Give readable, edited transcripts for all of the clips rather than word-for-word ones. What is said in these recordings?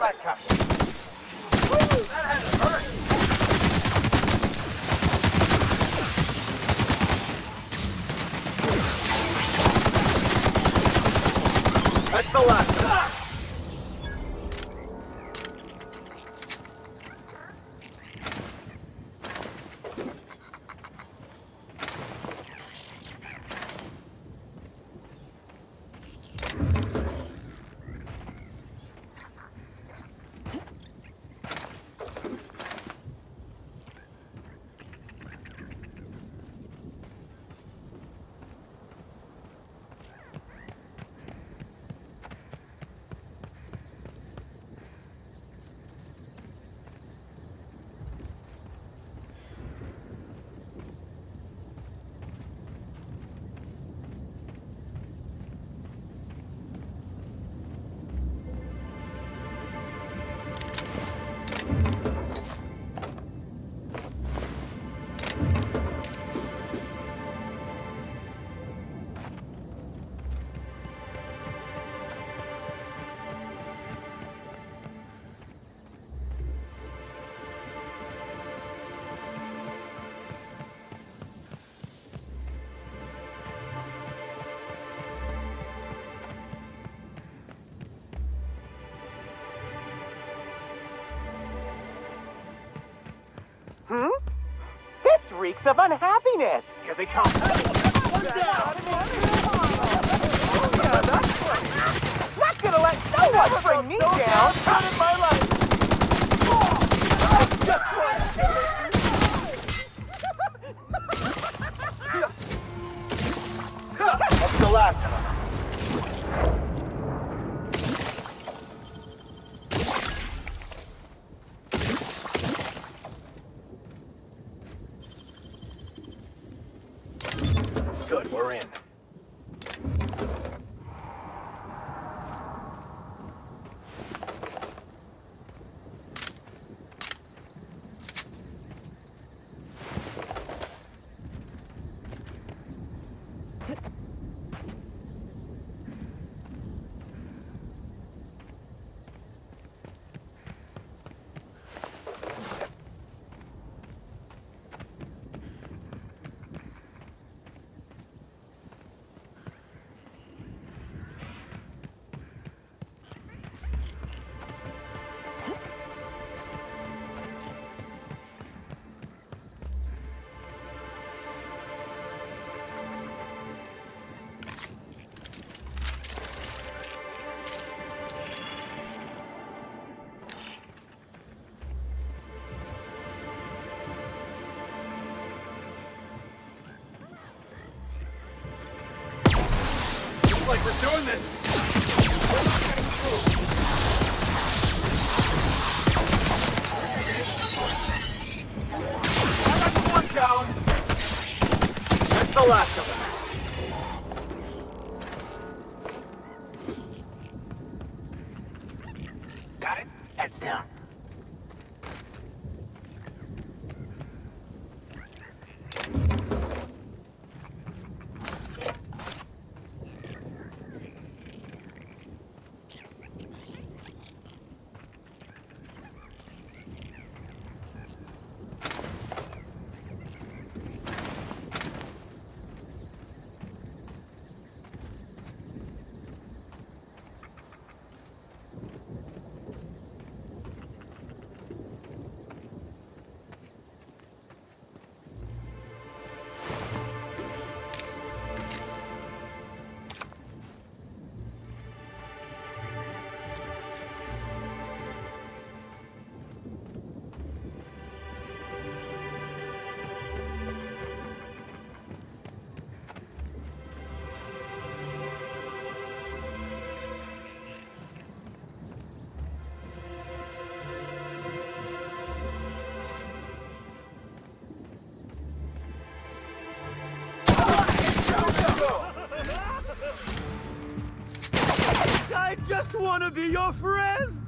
that cut. Woo, that had to hurt. That's the last of it. This reeks of unhappiness! Here they come. One down! Not gonna let no one bring me down! Out of my life! That's the last of them. Good, we're in. Like we're doing this. One down. That's the last of them. Got it. Heads down. I just want to be your friend!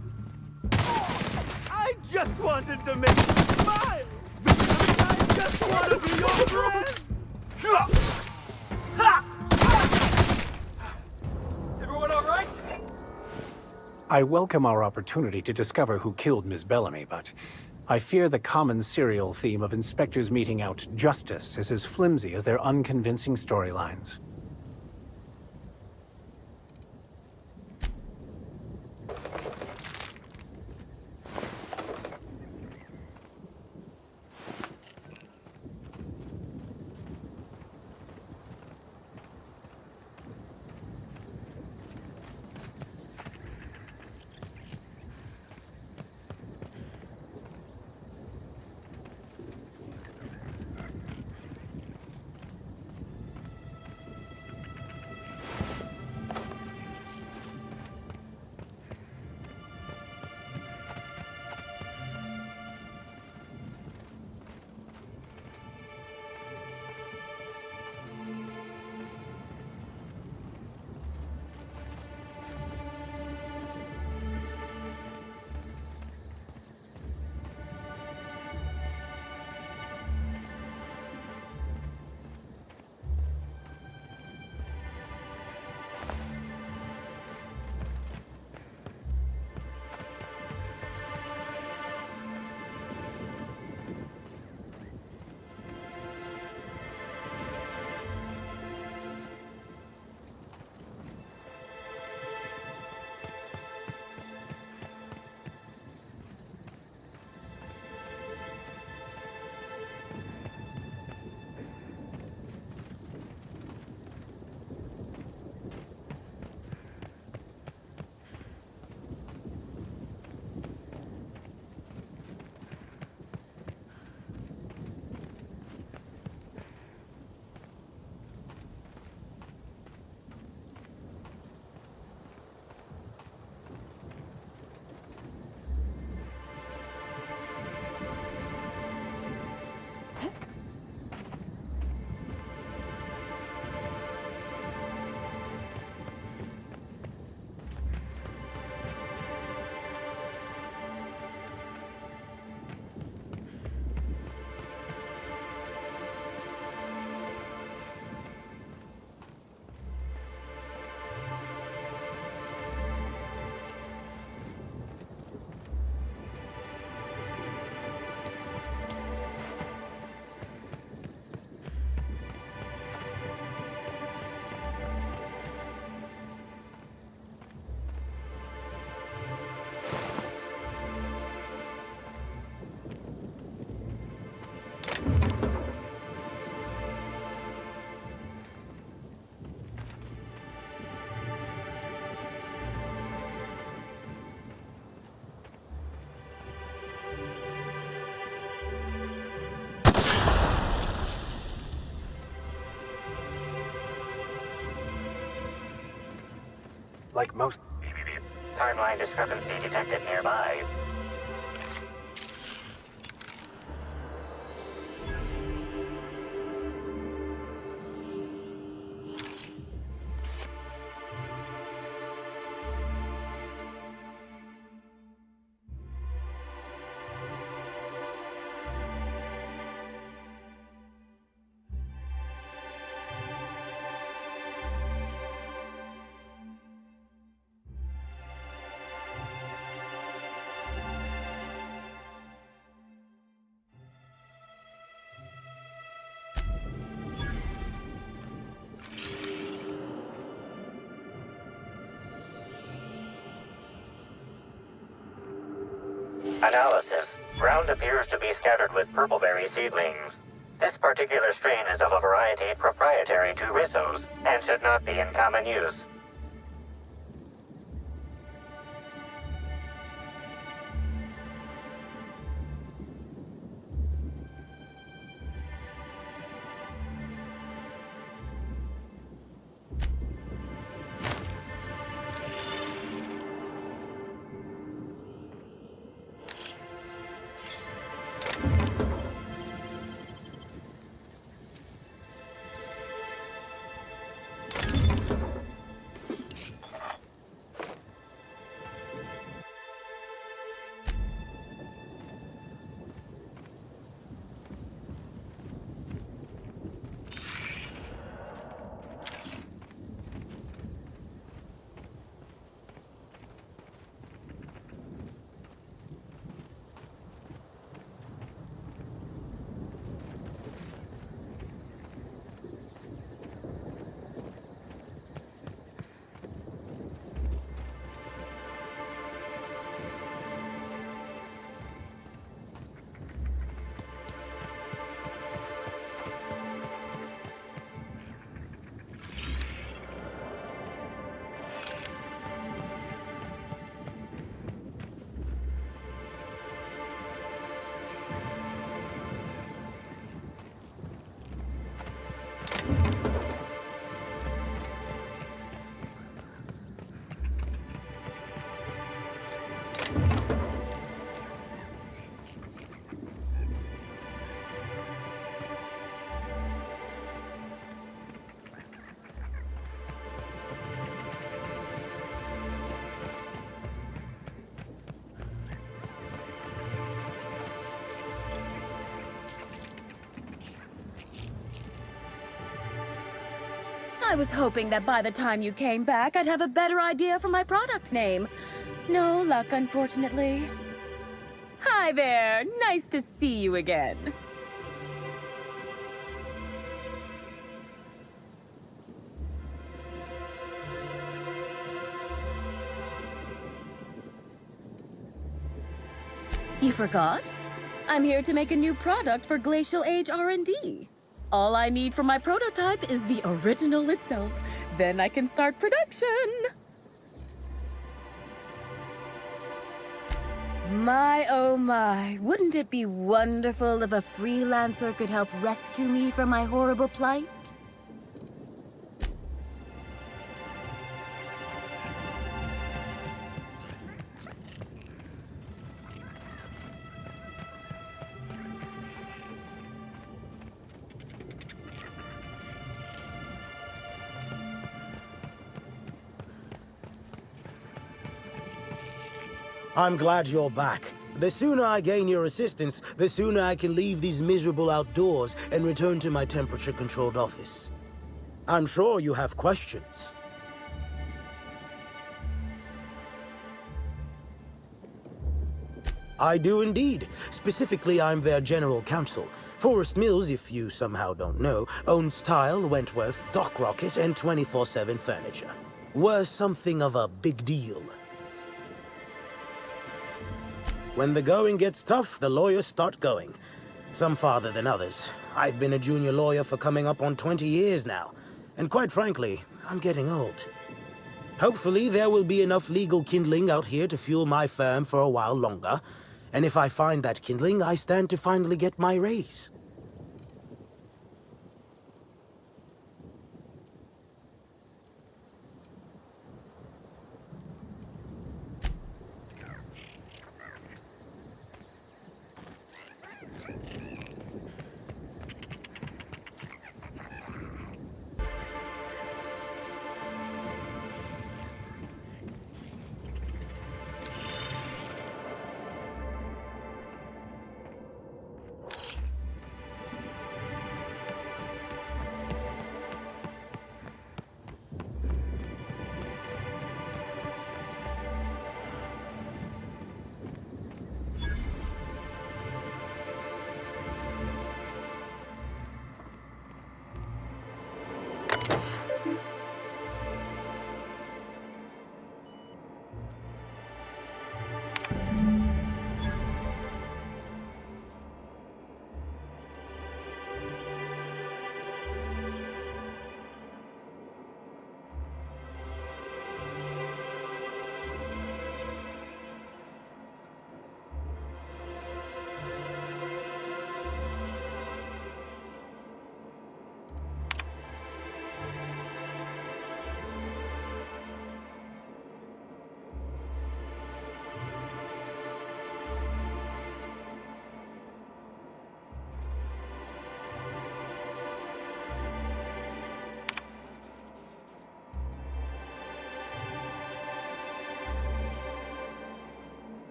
I just wanted to make you smile! I just want to be your friend! Everyone all right? I welcome our opportunity to discover who killed Ms. Bellamy, but I fear the common serial theme of inspectors meting out justice is as flimsy as their unconvincing storylines. Like most... Timeline discrepancy detected nearby. Analysis. Ground appears to be scattered with purpleberry seedlings. This particular strain is of a variety proprietary to Rissos and should not be in common use. I was hoping that by the time you came back, I'd have a better idea for my product name. No luck, unfortunately. Hi there. Nice to see you again. You forgot? I'm here to make a new product for Glacial Age R&D. All I need for my prototype is the original itself. Then I can start production. My, oh my, wouldn't it be wonderful if a freelancer could help rescue me from my horrible plight? I'm glad you're back. The sooner I gain your assistance, the sooner I can leave these miserable outdoors and return to my temperature-controlled office. I'm sure you have questions. I do indeed. Specifically, I'm their general counsel. Forest Mills, if you somehow don't know, owns Tile, Wentworth, Dock Rocket, and 24/7 Furniture. We're something of a big deal. When the going gets tough, the lawyers start going. Some farther than others. I've been a junior lawyer for coming up on 20 years now. And quite frankly, I'm getting old. Hopefully, there will be enough legal kindling out here to fuel my firm for a while longer. And if I find that kindling, I stand to finally get my raise.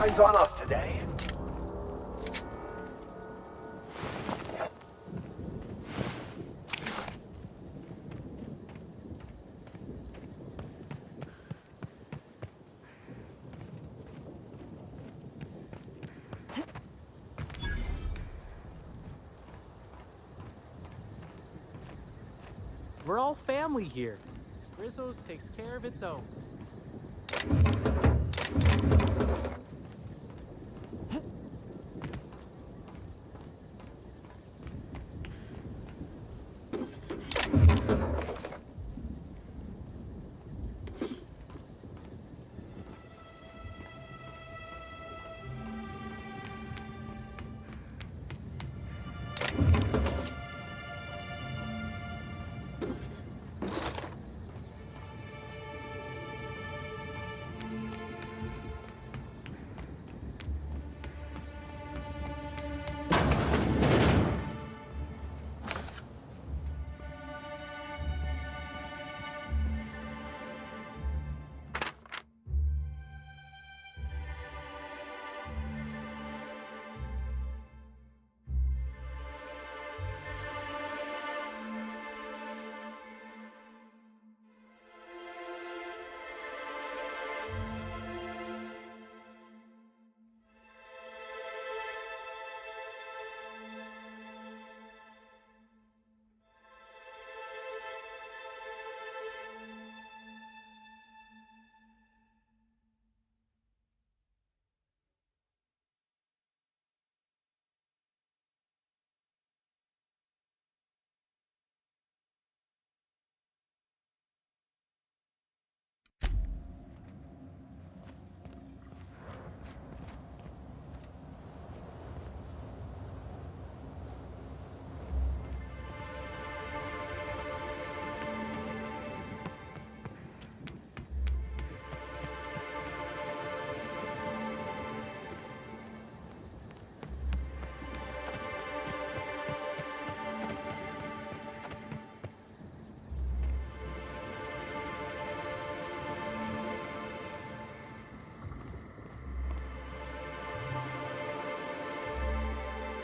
Eye's on us today. We're all family here. Rizzo's takes care of its own.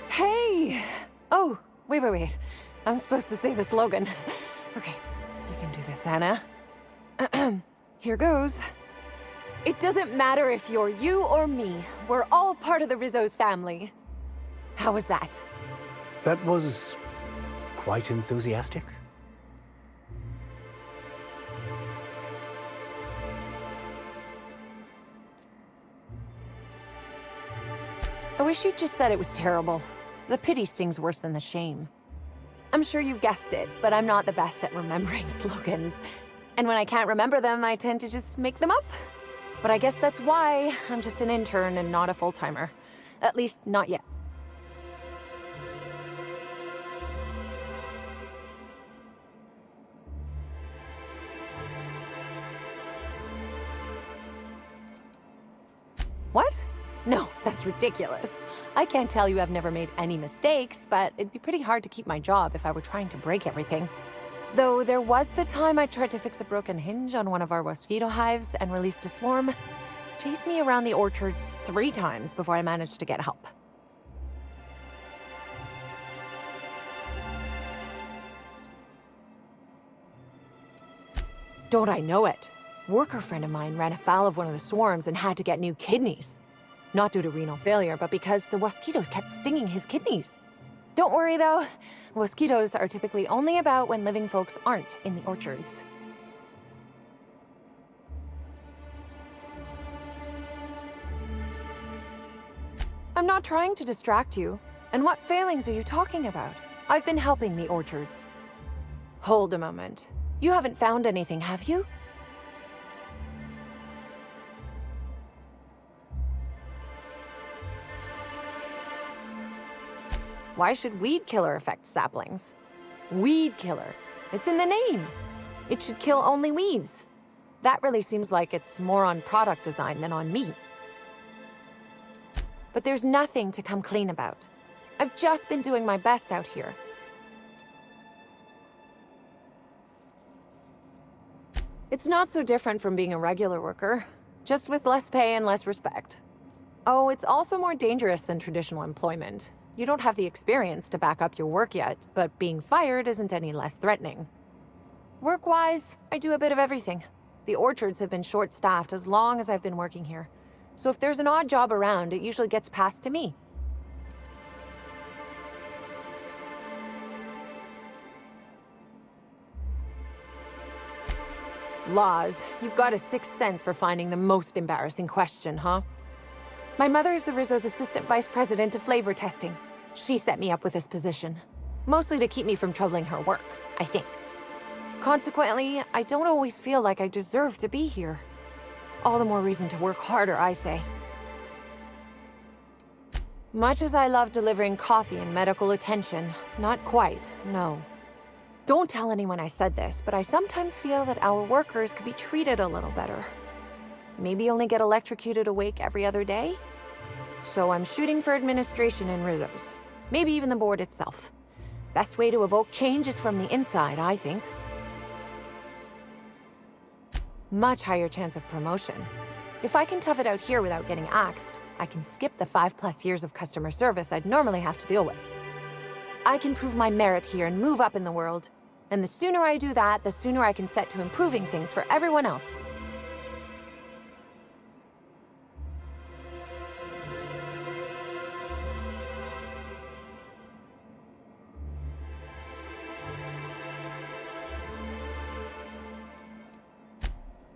Hey! Oh, wait. I'm supposed to say the slogan. Okay, you can do this, Anna. Here goes. It doesn't matter if you're you or me. We're all part of the Rizzo's family. How was that? That was quite enthusiastic. I wish you'd just said it was terrible. The pity stings worse than the shame. I'm sure you've guessed it, but I'm not the best at remembering slogans. And when I can't remember them, I tend to just make them up. But I guess that's why I'm just an intern and not a full-timer. At least, not yet. What? No, that's ridiculous. I can't tell you I've never made any mistakes, but it'd be pretty hard to keep my job if I were trying to break everything. Though there was the time I tried to fix a broken hinge on one of our mosquito hives and released a swarm. Chased me around the orchards 3 times before I managed to get help. Don't I know it? Worker friend of mine ran afoul of one of the swarms and had to get new kidneys. Not due to renal failure, but because the mosquitoes kept stinging his kidneys. Don't worry though, mosquitoes are typically only about when living folks aren't in the orchards. I'm not trying to distract you. And what failings are you talking about? I've been helping the orchards. Hold a moment. You haven't found anything, have you? Why should weed killer affect saplings? Weed killer. It's in the name. It should kill only weeds. That really seems like it's more on product design than on me. But there's nothing to come clean about. I've just been doing my best out here. It's not so different from being a regular worker, just with less pay and less respect. Oh, it's also more dangerous than traditional employment. You don't have the experience to back up your work yet, but being fired isn't any less threatening. Work-wise, I do a bit of everything. The orchards have been short-staffed as long as I've been working here. So if there's an odd job around, it usually gets passed to me. Laws, you've got a sixth sense for finding the most embarrassing question, huh? My mother is the Rizzo's assistant vice president of flavor testing. She set me up with this position. Mostly to keep me from troubling her work, I think. Consequently, I don't always feel like I deserve to be here. All the more reason to work harder, I say. Much as I love delivering coffee and medical attention, not quite, no. Don't tell anyone I said this, but I sometimes feel that our workers could be treated a little better. Maybe only get electrocuted awake every other day? So I'm shooting for administration in Rizzo's. Maybe even the board itself. Best way to evoke change is from the inside, I think. Much higher chance of promotion. If I can tough it out here without getting axed, I can skip the 5+ years of customer service I'd normally have to deal with. I can prove my merit here and move up in the world. And the sooner I do that, the sooner I can set to improving things for everyone else.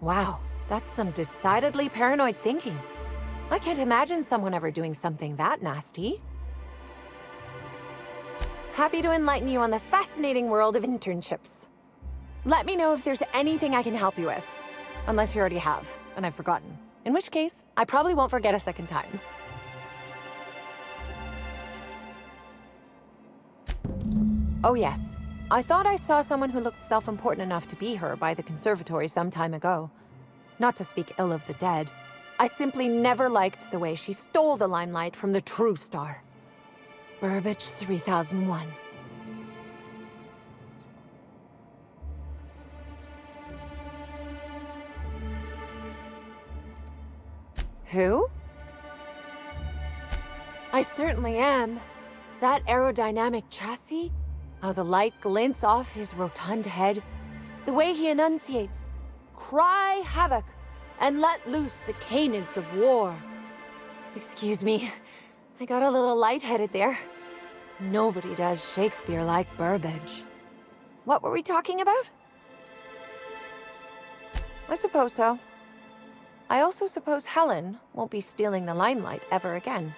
Wow, that's some decidedly paranoid thinking. I can't imagine someone ever doing something that nasty. Happy to enlighten you on the fascinating world of internships. Let me know if there's anything I can help you with. Unless you already have, and I've forgotten. In which case, I probably won't forget a second time. Oh yes, I thought I saw someone who looked self-important enough to be her by the conservatory some time ago. Not to speak ill of the dead, I simply never liked the way she stole the limelight from the true star. Burbage 3001. Who? I certainly am. That aerodynamic chassis, how the light glints off his rotund head, the way he enunciates, cry havoc, and let loose the canids of war. Excuse me, I got a little lightheaded there. Nobody does Shakespeare like Burbage. What were we talking about? I suppose so. I also suppose Helen won't be stealing the limelight ever again.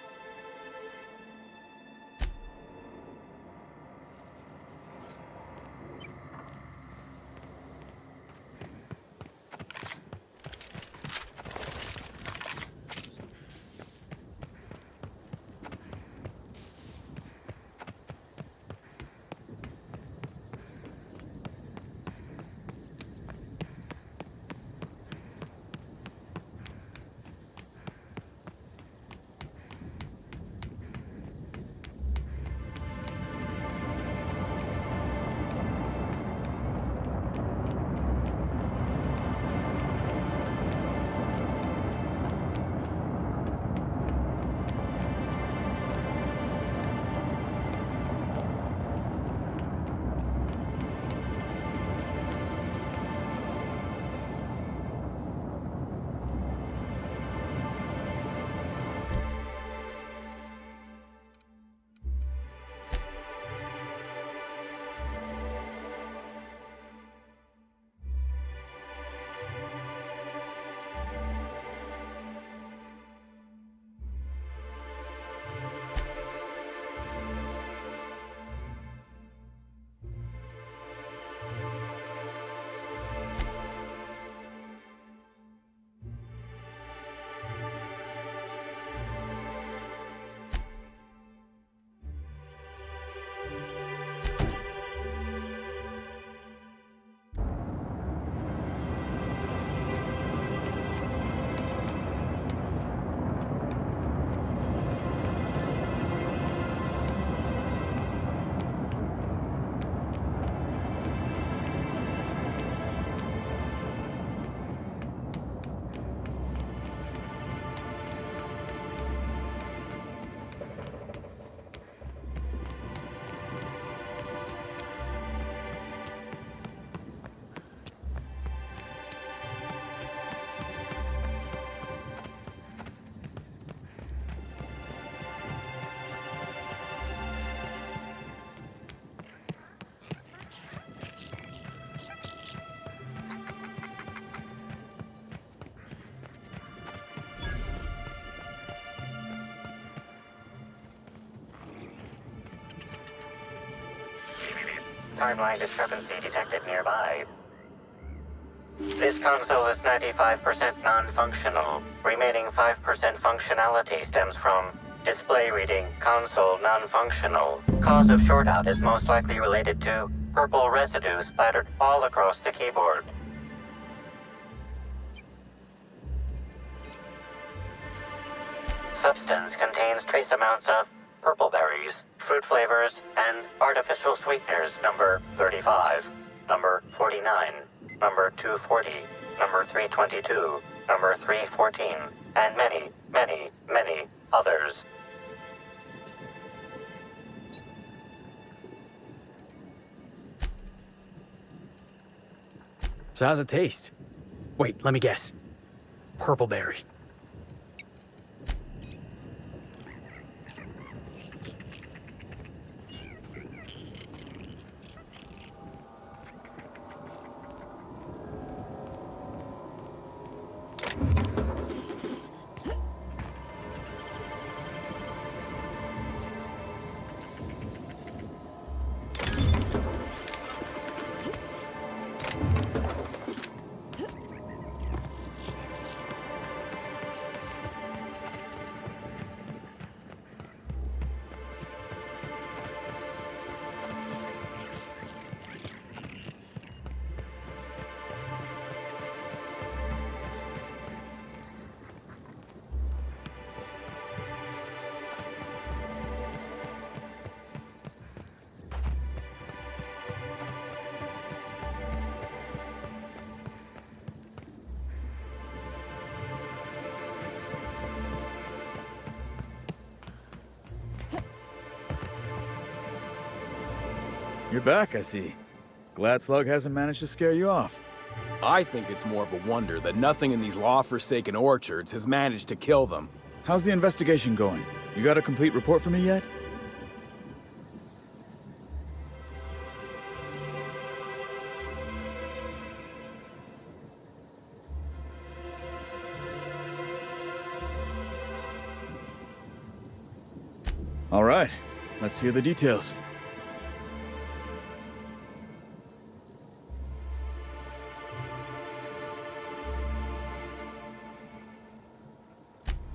timeline discrepancy detected nearby. This console is 95% non-functional. Remaining 5% functionality stems from display reading console non-functional. Cause of shortout is most likely related to purple residue splattered all across the keyboard. Substance contains trace amounts of purple berries, fruit flavors, and artificial sweeteners number 35, number 49, number 240, number 322, number 314, and many, many, many others. So how's it taste? Wait, let me guess. Purple berry. You're back, I see. Glad Slug hasn't managed to scare you off. I think it's more of a wonder that nothing in these law-forsaken orchards has managed to kill them. How's the investigation going? You got a complete report for me yet? All right, let's hear the details.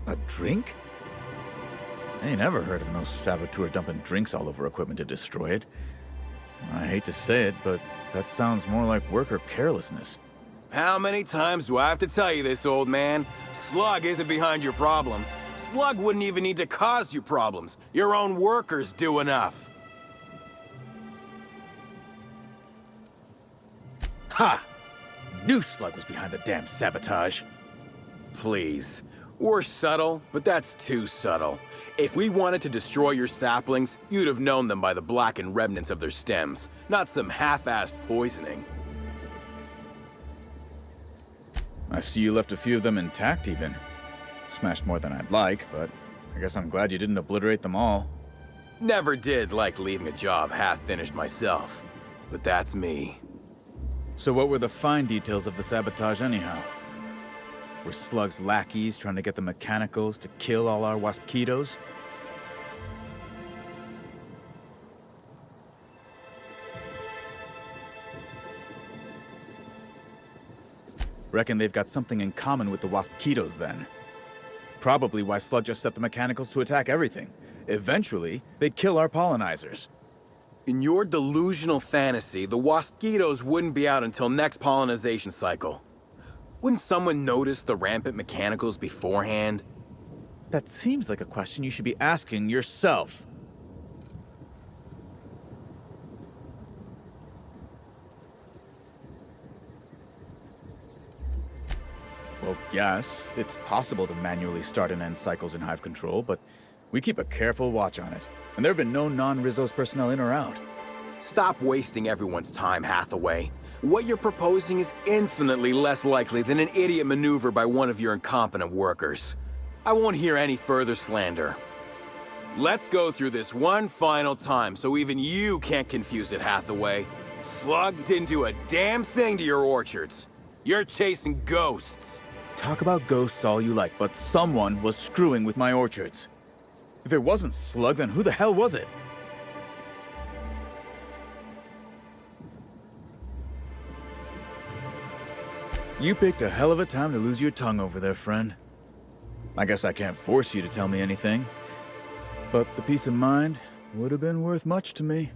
A drink? I ain't never heard of no saboteur dumping drinks all over equipment to destroy it. I hate to say it, but that sounds more like worker carelessness. How many times do I have to tell you this, old man? Slug isn't behind your problems. Slug wouldn't even need to cause you problems. Your own workers do enough. Ha! Knew Slug was behind the damn sabotage. Please. We're subtle, but that's too subtle. If we wanted to destroy your saplings, you'd have known them by the blackened remnants of their stems, not some half-assed poisoning. I see you left a few of them intact even. Smashed more than I'd like, but I guess I'm glad you didn't obliterate them all. Never did like leaving a job half-finished myself, but that's me. So what were the fine details of the sabotage anyhow? Were Slug's lackeys trying to get the mechanicals to kill all our waspitos? Reckon they've got something in common with the waspitos then. Probably why Slug just set the mechanicals to attack everything. Eventually, they'd kill our pollinizers. In your delusional fantasy, the waspitos wouldn't be out until next pollinization cycle. Wouldn't someone notice the rampant mechanicals beforehand? That seems like a question you should be asking yourself. Well, yes, it's possible to manually start and end cycles in Hive Control, but we keep a careful watch on it. And there have been no non-Rizzo's personnel in or out. Stop wasting everyone's time, Hathaway. What you're proposing is infinitely less likely than an idiot maneuver by one of your incompetent workers. I won't hear any further slander. Let's go through this one final time so even you can't confuse it, Hathaway. Slug didn't do a damn thing to your orchards. You're chasing ghosts. Talk about ghosts all you like, but someone was screwing with my orchards. If it wasn't Slug, then who the hell was it? You picked a hell of a time to lose your tongue over there, friend. I guess I can't force you to tell me anything, but the peace of mind would have been worth much to me.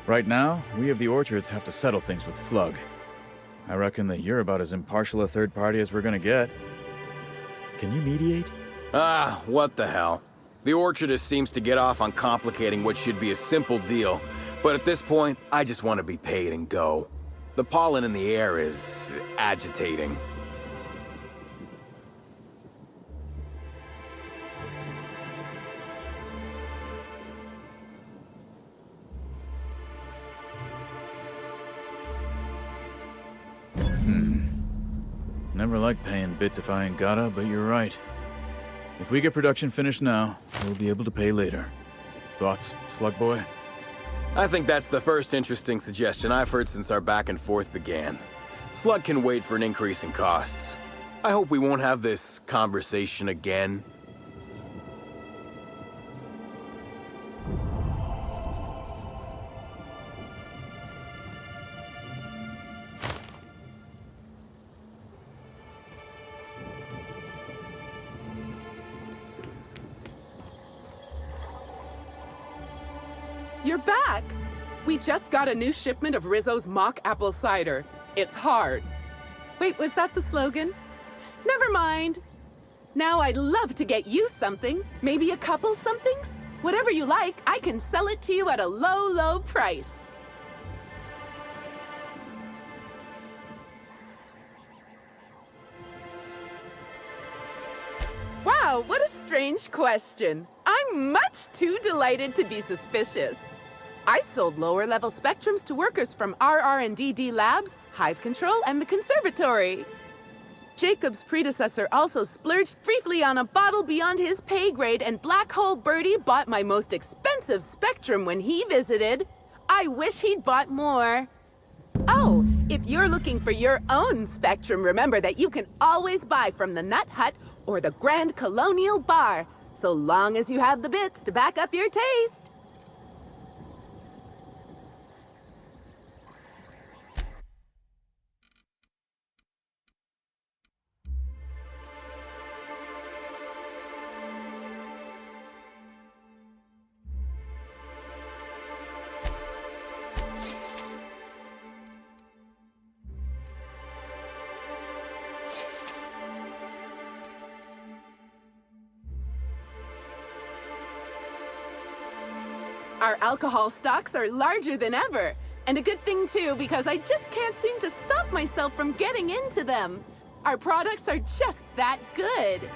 Right now, we of the Orchards have to settle things with Slug. I reckon that you're about as impartial a third party as we're gonna get. Can you mediate? Ah, what the hell. The Orchardist seems to get off on complicating what should be a simple deal, but at this point, I just want to be paid and go. The pollen in the air is agitating. Never like paying bits if I ain't gotta, but you're right. If we get production finished now, we'll be able to pay later. Thoughts, Slug Boy? I think that's the first interesting suggestion I've heard since our back and forth began. Slug can wait for an increase in costs. I hope we won't have this conversation again. You're back! We just got a new shipment of Rizzo's mock apple cider. It's hard. Wait, was that the slogan? Never mind. Now I'd love to get you something. Maybe a couple somethings? Whatever you like, I can sell it to you at a low, low price. Wow, what a strange question. I'm much too delighted to be suspicious. I sold lower-level spectrums to workers from RR&DD Labs, Hive Control, and the Conservatory. Jacob's predecessor also splurged briefly on a bottle beyond his pay grade, and Black Hole Birdie bought my most expensive spectrum when he visited. I wish he'd bought more. Oh, if you're looking for your own spectrum, remember that you can always buy from the Nut Hut or the Grand Colonial Bar, so long as you have the bits to back up your taste. Our alcohol stocks are larger than ever. And a good thing, too, because I just can't seem to stop myself from getting into them. Our products are just that good.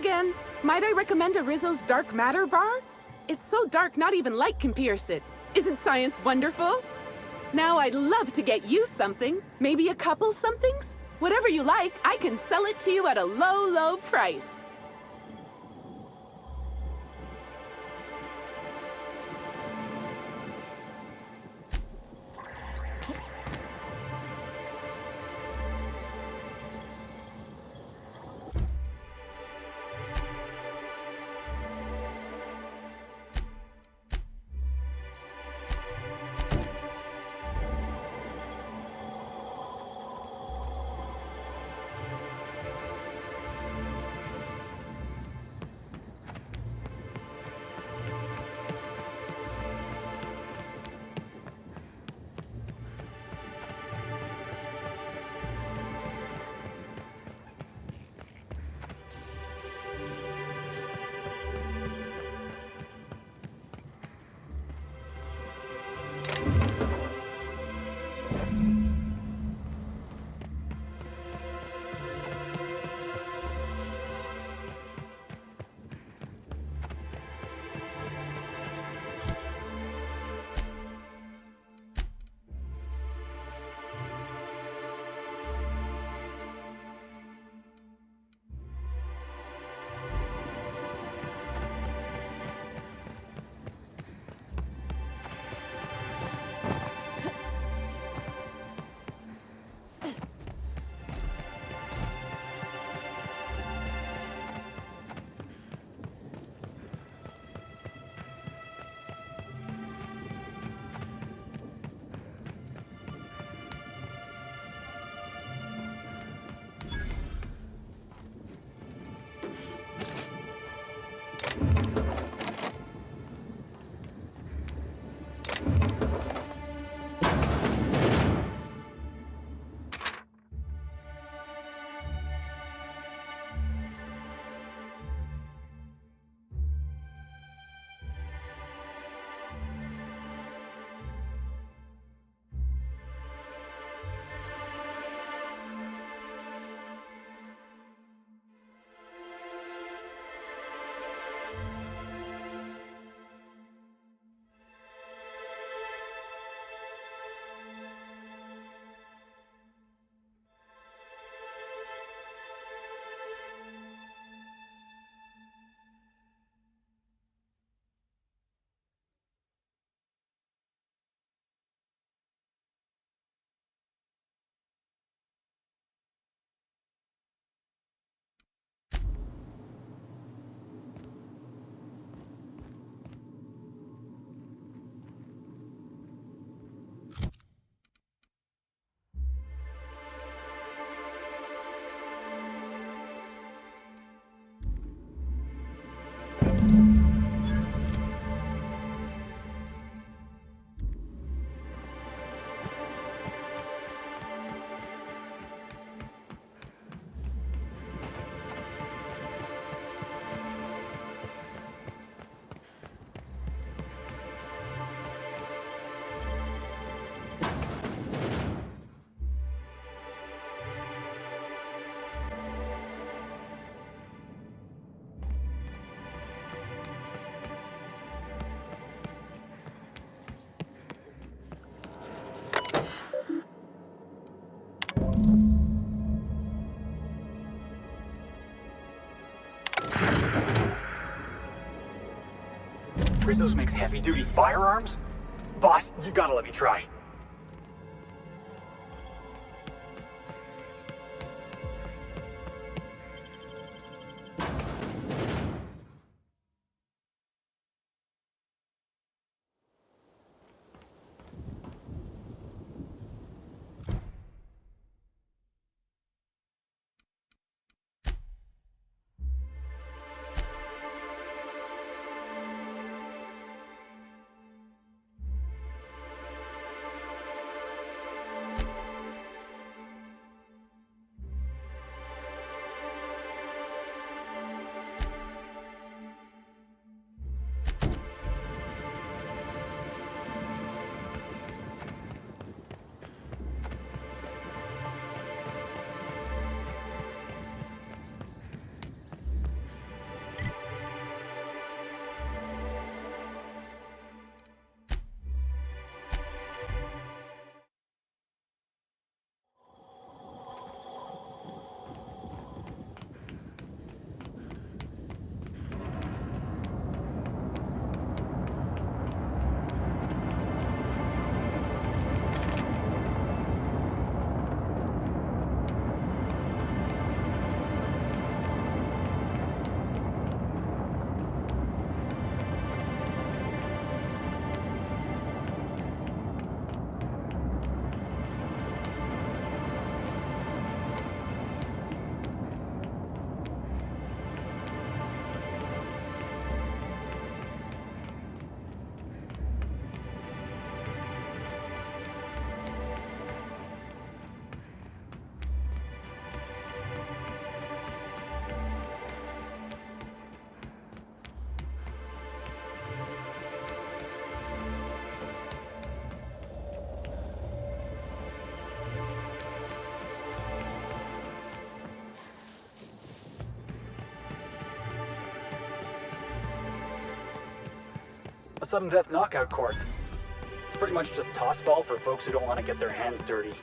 Again, might I recommend a Rizzo's Dark Matter bar? It's so dark not even light can pierce it. Isn't science wonderful? Now I'd love to get you something, maybe a couple somethings. Whatever you like, I can sell it to you at a low, low price. Rizzo's makes heavy-duty firearms? Boss, you gotta let me try. A sudden death knockout course. It's pretty much just toss ball for folks who don't want to get their hands dirty.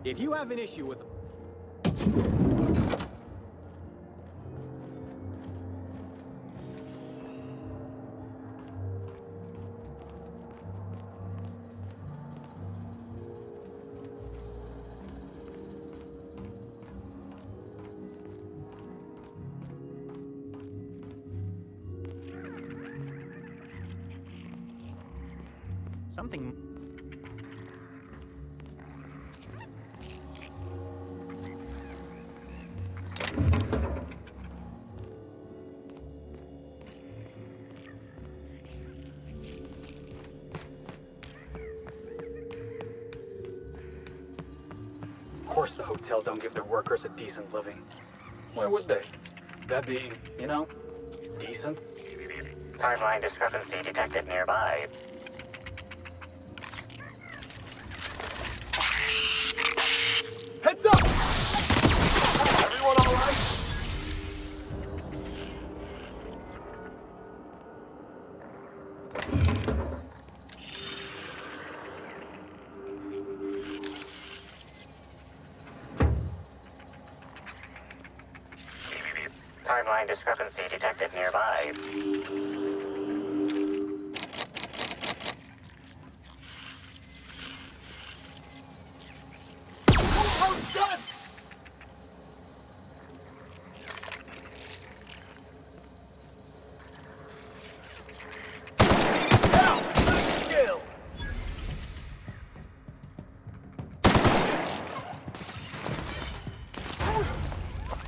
If you have an issue with... Something... Of course the hotel don't give their workers a decent living. Why would they? That being, you know, decent. Timeline discrepancy detected nearby. Heads up! Everyone all right? Timeline discrepancy detected nearby.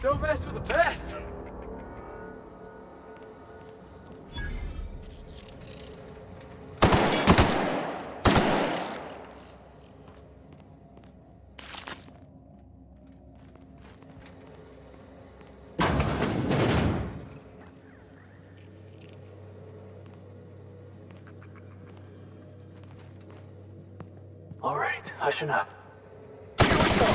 Don't mess with the best! All right, hushing up. Here we go.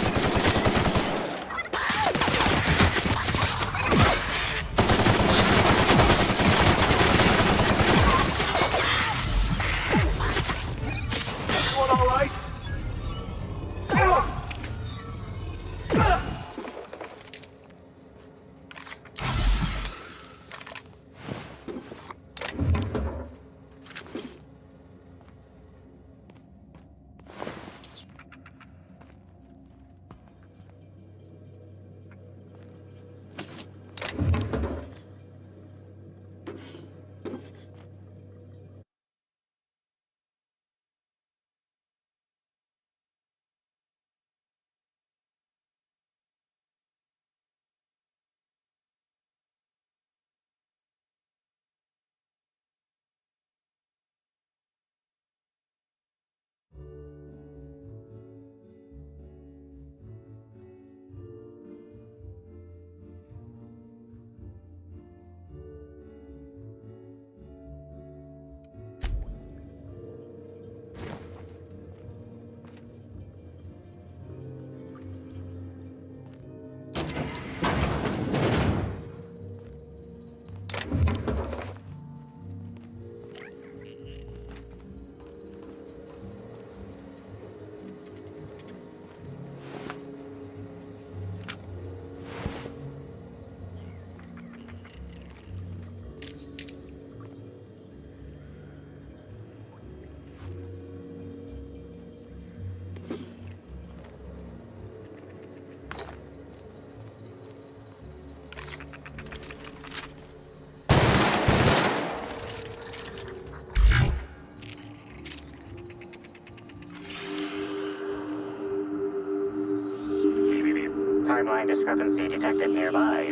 timeline discrepancy detected nearby.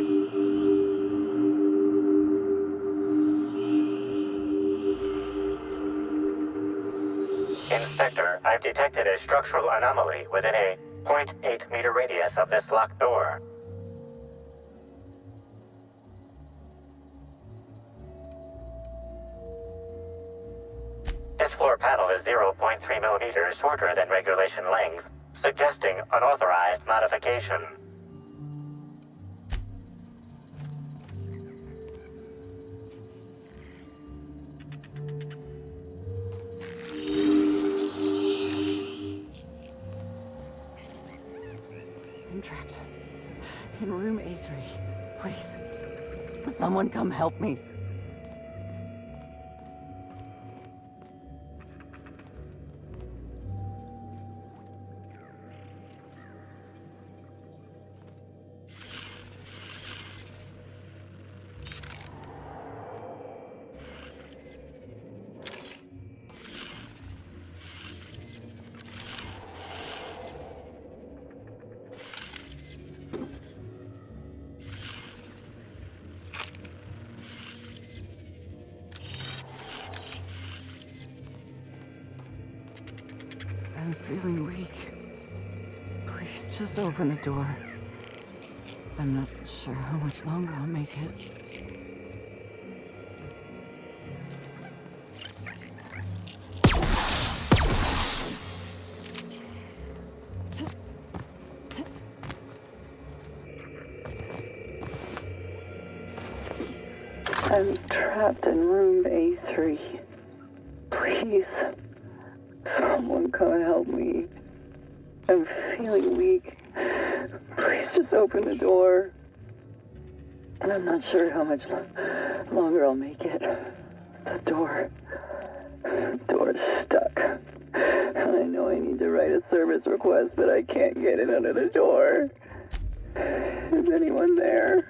Inspector, I've detected a structural anomaly within a 0.8 meter radius of this locked door. This floor panel is 0.3 millimeters shorter than regulation length, suggesting unauthorized modification. I'm trapped in room A3. Please, someone come help me. I'm feeling weak. Please just open the door. I'm not sure how much longer I'll make it. I'm trapped in room A3. Please, someone come help me. I'm feeling weak. Please just open the door. And I'm not sure how much longer I'll make it. The door is stuck. And I know I need to write a service request, but I can't get it under the door. Is anyone there?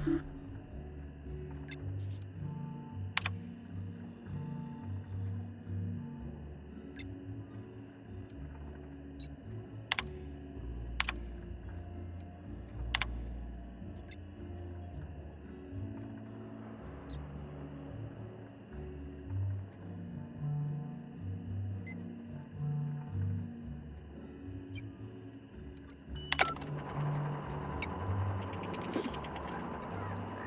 Bye.